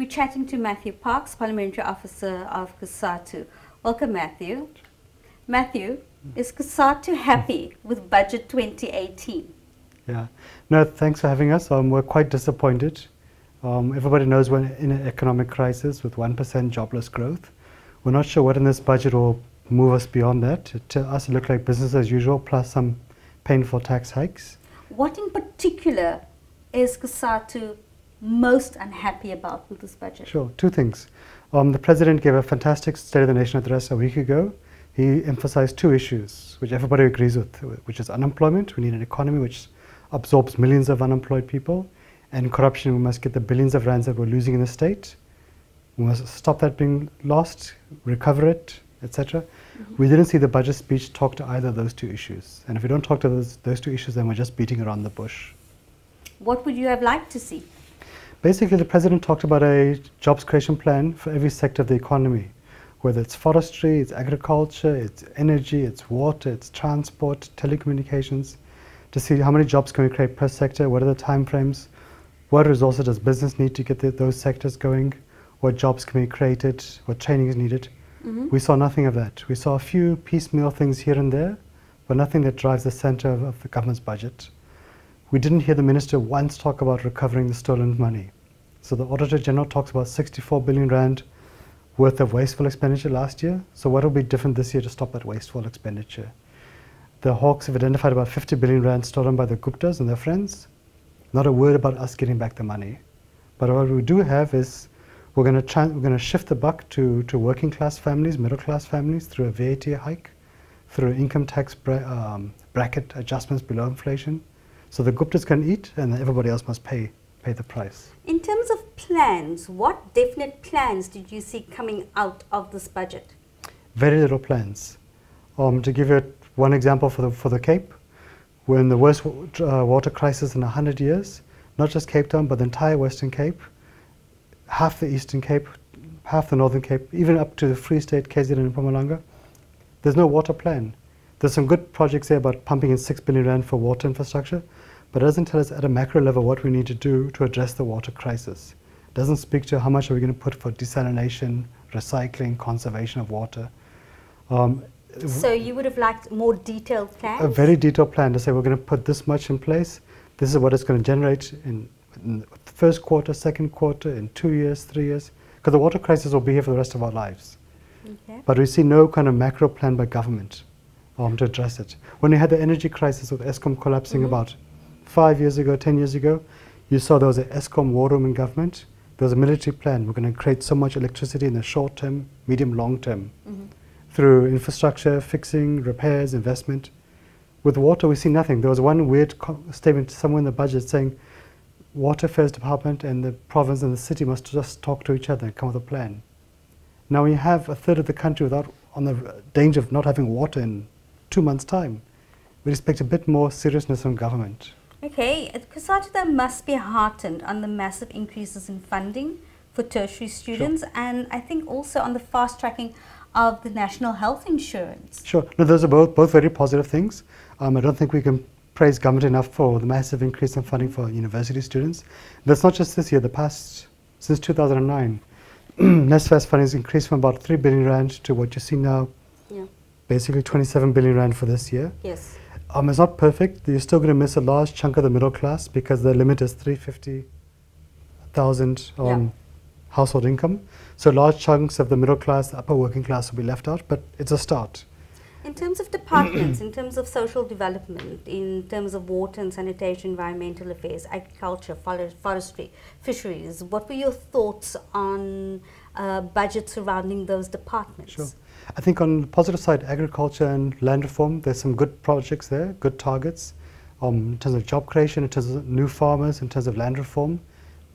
We're chatting to Matthew Parks, Parliamentary Officer of Cosatu. Welcome, Matthew. Matthew, is Cosatu happy with Budget 2018? Yeah, no, thanks for having us. We're quite disappointed. Everybody knows we're in an economic crisis with 1% jobless growth. We're not sure what in this budget will move us beyond that. To us, it looked like business as usual plus some painful tax hikes. What in particular is Cosatu most unhappy about with this budget? Sure, two things. The President gave a fantastic State of the Nation address a week ago. He emphasized two issues, which everybody agrees with, which is unemployment. We need an economy which absorbs millions of unemployed people, and corruption. We must get the billions of rands that we're losing in the state. We must stop that being lost, recover it, etc. We didn't see the budget speech talk to either of those two issues. And if we don't talk to those two issues, then we're just beating around the bush. What would you have liked to see? Basically, the President talked about a jobs creation plan for every sector of the economy, whether it's forestry, it's agriculture, it's energy, it's water, it's transport, telecommunications, to see how many jobs can we create per sector, what are the time frames, what resources does business need to get those sectors going, what jobs can be created, what training is needed. We saw nothing of that. We saw a few piecemeal things here and there, but nothing that drives the center of the government's budget. We didn't hear the minister once talk about recovering the stolen money. So the Auditor General talks about 64 billion rand worth of wasteful expenditure last year. So what will be different this year to stop that wasteful expenditure? The Hawks have identified about 50 billion rand stolen by the Guptas and their friends. Not a word about us getting back the money. But what we do have is we're going to shift the buck to working class families, middle class families through a VAT hike, through income tax bracket adjustments below inflation. So the Guptas can eat and everybody else must pay the price. In terms of plans, what definite plans did you see coming out of this budget? Very little plans. To give you one example for the Cape, we're in the worst water crisis in 100 years. Not just Cape Town, but the entire Western Cape, half the Eastern Cape, half the Northern Cape, even up to the Free State, KZN and Mpumalanga. There's no water plan. There's some good projects there about pumping in 6 billion rand for water infrastructure, but it doesn't tell us at a macro level what we need to do to address the water crisis. It doesn't speak to how much are we going to put for desalination, recycling, conservation of water. So you would have liked more detailed plans? A very detailed plan to say we're going to put this much in place. This is what it's going to generate in the first quarter, second quarter, in 2 years, 3 years. Because the water crisis will be here for the rest of our lives. Okay. But we see no kind of macro plan by government to address it. When we had the energy crisis with Eskom collapsing about 5 years ago, 10 years ago, you saw there was an Eskom war room in government. There was a military plan. We're going to create so much electricity in the short term, medium, long term, through infrastructure, fixing, repairs, investment. With water, we see nothing. There was one weird statement somewhere in the budget saying Water Affairs Department and the province and the city must just talk to each other and come up with a plan. Now we have a third of the country on the danger of not having water in 2 months' time. We expect a bit more seriousness from government. Okay, Cosatu must be heartened on the massive increases in funding for tertiary students, and I think also on the fast tracking of the national health insurance. Sure, no, those are both very positive things. I don't think we can praise government enough for the massive increase in funding for university students. That's not just this year, the past, since 2009. NSFAS funding has increased from about 3 billion rand to what you see now, basically 27 billion rand for this year. Yes. It's not perfect. You're still going to miss a large chunk of the middle class because the limit is 350,000 household income. So large chunks of the middle class, the upper working class will be left out, but it's a start. In terms of departments, in terms of social development, in terms of water and sanitation, environmental affairs, agriculture, forestry, fisheries, what were your thoughts on budgets surrounding those departments? Sure. I think on the positive side, agriculture and land reform, there's some good projects there, good targets in terms of job creation, in terms of new farmers, in terms of land reform.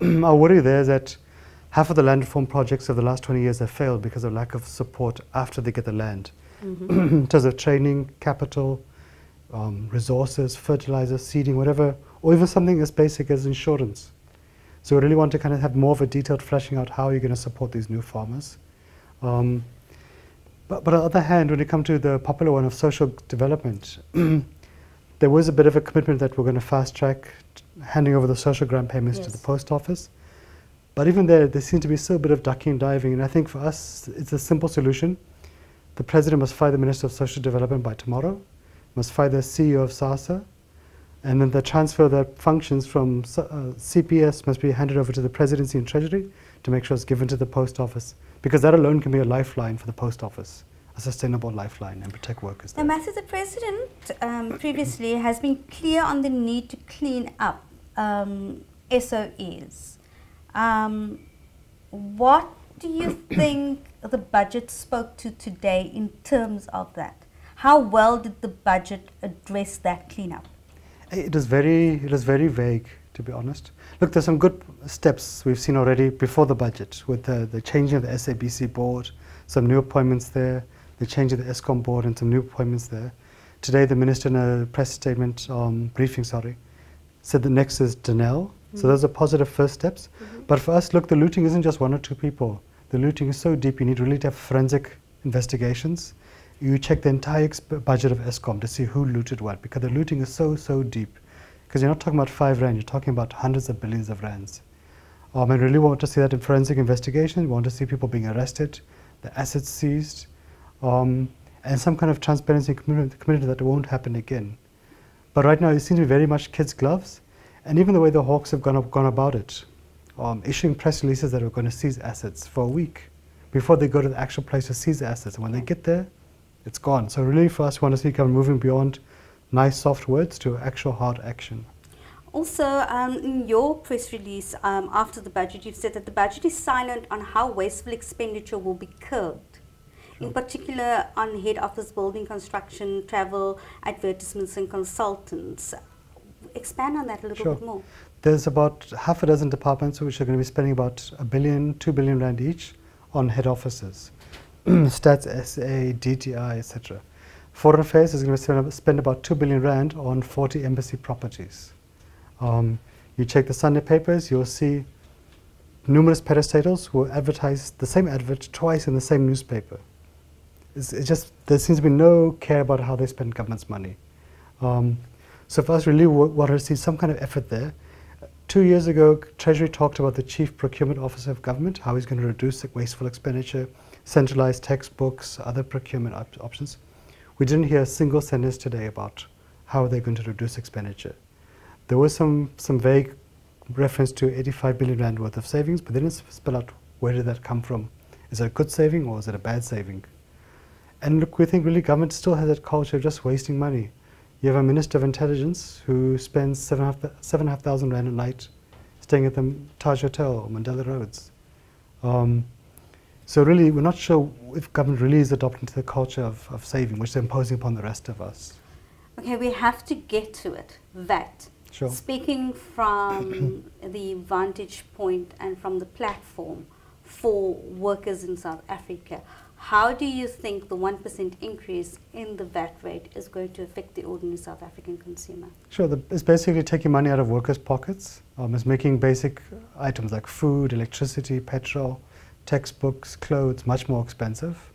Our worry there is that half of the land reform projects of the last 20 years have failed because of lack of support after they get the land. In terms of training, capital, resources, fertilizer, seeding, whatever, or even something as basic as insurance. So we really want to kind of have more of a detailed fleshing out how you're going to support these new farmers. But on the other hand, when it comes to the popular one of social development, there was a bit of a commitment that we're going to fast track handing over the social grant payments to the post office. But even there seems to be still a bit of ducking and diving. And I think for us, it's a simple solution. The President must fire the Minister of Social Development by tomorrow, must fire the CEO of SASA, and then the transfer of the functions from CPS must be handed over to the Presidency and Treasury to make sure it's given to the Post Office, because that alone can be a lifeline for the Post Office, a sustainable lifeline, and protect workers there. Now, Matthew, the President previously has been clear on the need to clean up SOEs. What do you think the budget spoke to today in terms of that? How well did the budget address that cleanup? It is very vague, to be honest. Look, there's some good steps we've seen already before the budget, with the changing of the SABC board, some new appointments there, the change of the ESCOM board and some new appointments there. Today, the Minister in a press statement, briefing, said the next is Danelle. So those are positive first steps. But for us, look, the looting isn't just one or two people. The looting is so deep, you need really to have forensic investigations. You check the entire budget of ESCOM to see who looted what, because the looting is so deep. Because you're not talking about 5 rand, you're talking about hundreds of billions of rands. And really want to see that in forensic investigation. We want to see people being arrested, the assets seized, and some kind of transparency community that won't happen again. But right now, it seems to be very much kids' gloves. And even the way the Hawks have gone about it, issuing press releases that are going to seize assets for a week before they go to the actual place to seize the assets. And when they get there, it's gone. So really for us, we want to see government moving beyond nice soft words to actual hard action. Also, in your press release after the budget, you've said that the budget is silent on how wasteful expenditure will be curbed. In particular on head office building construction, travel, advertisements and consultants. Expand on that a little bit more. There's about half a dozen departments which are going to be spending about 1 billion, 2 billion rand each on head offices. Stats, SA, DTI, etc. Foreign Affairs is going to spend about 2 billion rand on 40 embassy properties. You check the Sunday papers, you'll see numerous parastatals who advertise the same advert twice in the same newspaper. It's just, there seems to be no care about how they spend government's money. So for us, really, we want to see some kind of effort there. 2 years ago, Treasury talked about the Chief Procurement Officer of Government, how he's going to reduce wasteful expenditure, centralize textbooks, other procurement options. We didn't hear a single sentence today about how they're going to reduce expenditure. There was some vague reference to 85 billion rand worth of savings, but they didn't spell out where did that come from. Is it a good saving or is it a bad saving? And look, we think really government still has that culture of just wasting money. You have a Minister of Intelligence who spends 7,500 rand a night staying at the Taj Hotel or Mandela Roads. So really, we're not sure if government really is adopting to the culture of saving, which they're imposing upon the rest of us. Okay, we have to get to it. VAT. Sure. Speaking from the vantage point and from the platform for workers in South Africa, how do you think the 1% increase in the VAT rate is going to affect the ordinary South African consumer? Sure, it's basically taking money out of workers' pockets. It's making basic items like food, electricity, petrol, textbooks, clothes much more expensive.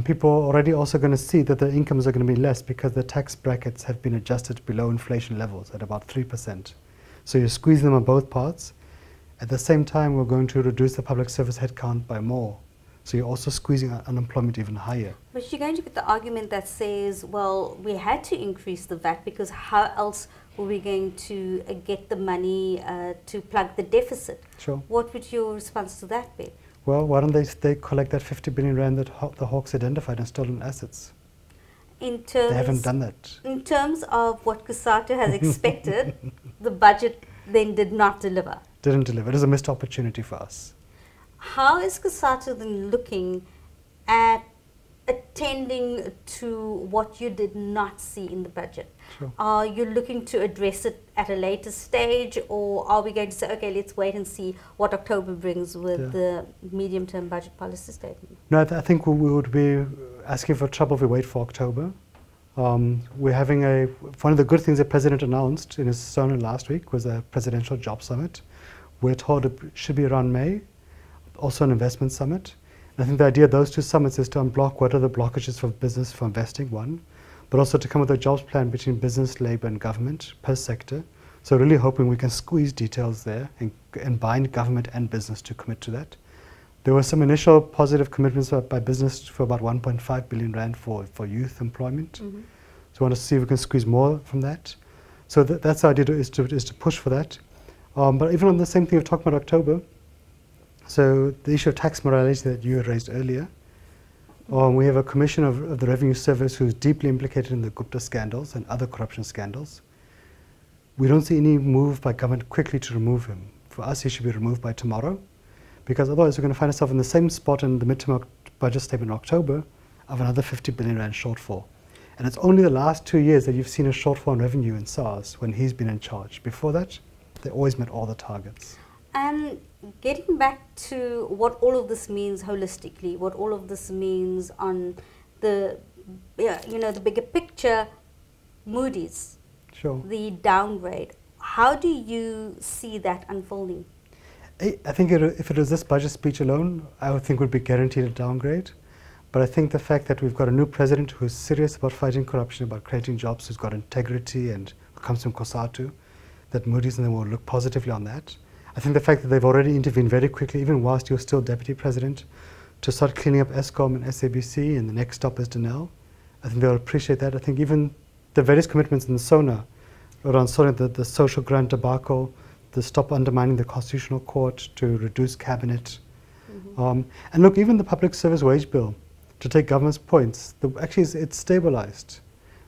People are already also going to see that their incomes are going to be less because the tax brackets have been adjusted below inflation levels at about 3%. So you're squeezing them on both parts. At the same time, we're going to reduce the public service headcount by more. So you're also squeezing unemployment even higher. But you're going to get the argument that says, well, we had to increase the VAT because how else were we going to get the money to plug the deficit? Sure. What would your response to that be? Well, why don't they collect that 50 billion rand that the Hawks identified as stolen assets? In terms, they haven't done that. In terms of what Cosatu has expected, the budget then did not deliver. Didn't deliver. It is a missed opportunity for us. How is Cosatu then looking at attending to what you did not see in the budget? Sure. Are you looking to address it at a later stage, or are we going to say, okay, let's wait and see what October brings with the medium-term budget policy statement? No, I think we would be asking for trouble if we wait for October. We're having one of the good things the President announced in his sermon last week was a presidential job summit. We're told it should be around May, also an investment summit. And I think the idea of those two summits is to unblock what are the blockages for business for investing, one, but also to come with a jobs plan between business, labour and government per sector. So really hoping we can squeeze details there and and bind government and business to commit to that. There were some initial positive commitments by business for about 1.5 billion rand for youth employment. Mm-hmm. So we want to see if we can squeeze more from that. So that's the idea, is to push for that. But even on the same thing we're talking about October, so the issue of tax morality that you raised earlier, we have a commission of the Revenue Service who's deeply implicated in the Gupta scandals and other corruption scandals. We don't see any move by government quickly to remove him. For us, he should be removed by tomorrow, because otherwise we're going to find ourselves in the same spot in the midterm budget statement in October of another 50 billion rand shortfall. And it's only the last 2 years that you've seen a shortfall in revenue in SARS when he's been in charge. Before that, they always met all the targets. And getting back to what all of this means holistically, what all of this means on the, the bigger picture, Moodys, Sure. the downgrade. How do you see that unfolding? I think if it was this budget speech alone, I would think would be guaranteed a downgrade. But I think the fact that we've got a new president who's serious about fighting corruption, about creating jobs, who's got integrity and who comes from Cosatu, that Moodys and them will look positively on that. I think the fact that they've already intervened very quickly, even whilst you're still deputy president, to start cleaning up ESCOM and SABC, and the next stop is Denel. I think they'll appreciate that. I think even the various commitments in the SONA, around SONA, the social grant debacle, the stop undermining the Constitutional Court, to reduce cabinet. Mm-hmm. And look, even the public service wage bill, to take government's points, actually it's stabilized.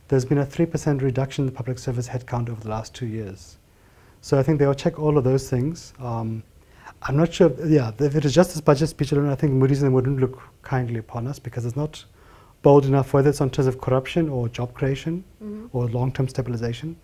There's been a 3% reduction in the public service headcount over the last 2 years. So I think they'll check all of those things. I'm not sure, if it is just this budget speech alone, I think Moodys and them wouldn't look kindly upon us, because it's not bold enough, whether it's on terms of corruption or job creation, mm-hmm. or long-term stabilization.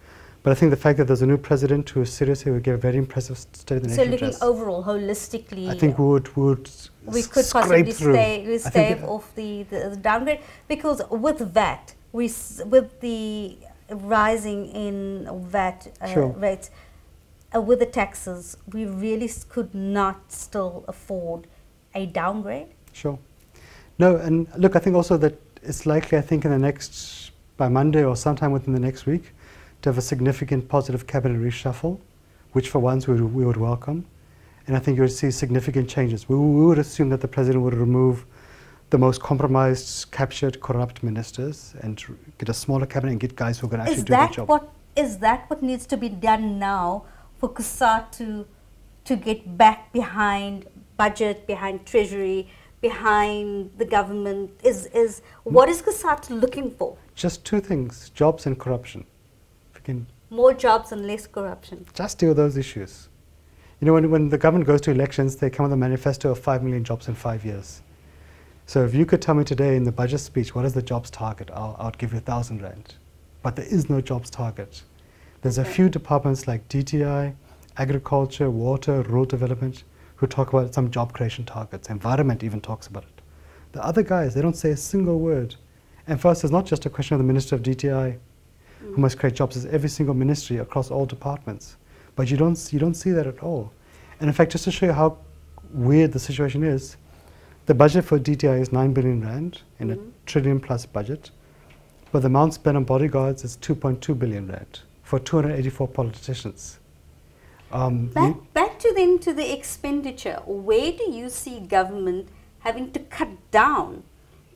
But I think the fact that there's a new president who is serious, who would give a very impressive State of the Nation address. So looking overall, holistically, I think we could possibly stave off the downgrade, because with VAT, with the rising in VAT sure. rates, with the taxes, we really could not still afford a downgrade. Sure. No, and look, I think also that it's likely, I think, by Monday or sometime within the next week, to have a significant positive cabinet reshuffle, which for once we would welcome. And I think you would see significant changes. We would assume that the president would remove the most compromised, captured, corrupt ministers and get a smaller cabinet and get guys who are going to actually do the job. Is that what needs to be done now for Cosatu to get back behind budget, behind treasury, behind the government? What is Cosatu looking for? Just two things: jobs and corruption. More jobs and less corruption. Just deal with those issues. You know, when the government goes to elections, they come with a manifesto of 5 million jobs in 5 years. So if you could tell me today in the budget speech, what is the jobs target? I'll give you 1,000 rand. But there is no jobs target. There's a few departments like DTI, agriculture, water, rural development, who talk about some job creation targets. Environment even talks about it. The other guys, they don't say a single word. And for us, it's not just a question of the Minister of DTI, who must create jobs. As every single ministry across all departments. But you don't see that at all. And in fact, just to show you how weird the situation is, the budget for DTI is 9 billion rand in a trillion plus budget, but the amount spent on bodyguards is 2.2 billion rand for 284 politicians. Back to the expenditure. Where do you see government having to cut down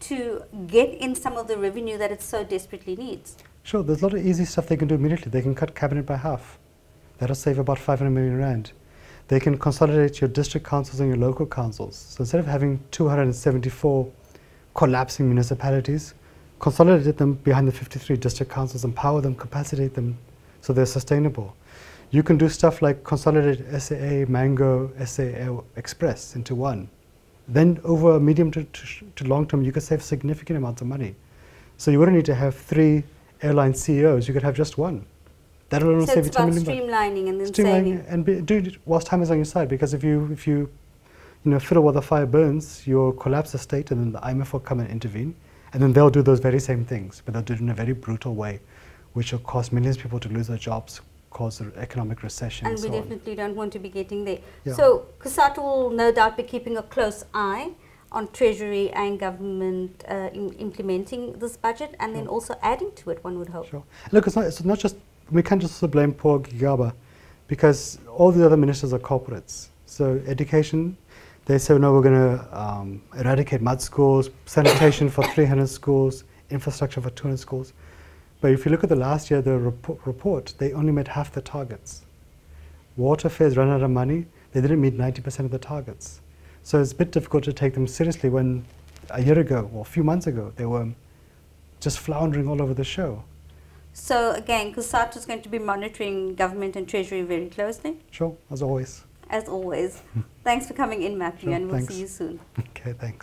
to get in some of the revenue that it so desperately needs? Sure, there's a lot of easy stuff they can do immediately. They can cut cabinet by half. That'll save about 500 million rand. They can consolidate your district councils and your local councils. So instead of having 274 collapsing municipalities, consolidate them behind the 53 district councils, empower them, capacitate them so they're sustainable. You can do stuff like consolidate SAA, Mango, SAA Express into one. Then over a medium to long term, you could save significant amounts of money. So you wouldn't need to have 3 airline CEOs, you could have just one. That'll only save you 10 million. So it's about streamlining and then saving. And do it whilst time is on your side, because if you fiddle while the fire burns, you'll collapse the state, and then the IMF will come and intervene, and then they'll do those very same things, but they'll do it in a very brutal way, which will cause millions of people to lose their jobs, cause an economic recession. And we definitely don't want to be getting there. Yeah. So Cosatu will no doubt be keeping a close eye on Treasury and government implementing this budget, and then also adding to it, one would hope. Sure. Look, it's not just, we can't just blame poor Gigaba. because all the other ministers are corporates. So education, they say, no, we're going to eradicate mud schools, sanitation for 300 schools, infrastructure for 200 schools. But if you look at the last year, the report, they only met half the targets. Water affairs ran out of money. They didn't meet 90% of the targets. So it's a bit difficult to take them seriously when a year ago or a few months ago, they were just floundering all over the show. So again, Cosatu is going to be monitoring government and treasury very closely. Sure, as always. As always. Thanks for coming in, Matthew, Sure, and we'll thanks. see you soon. Okay, thanks.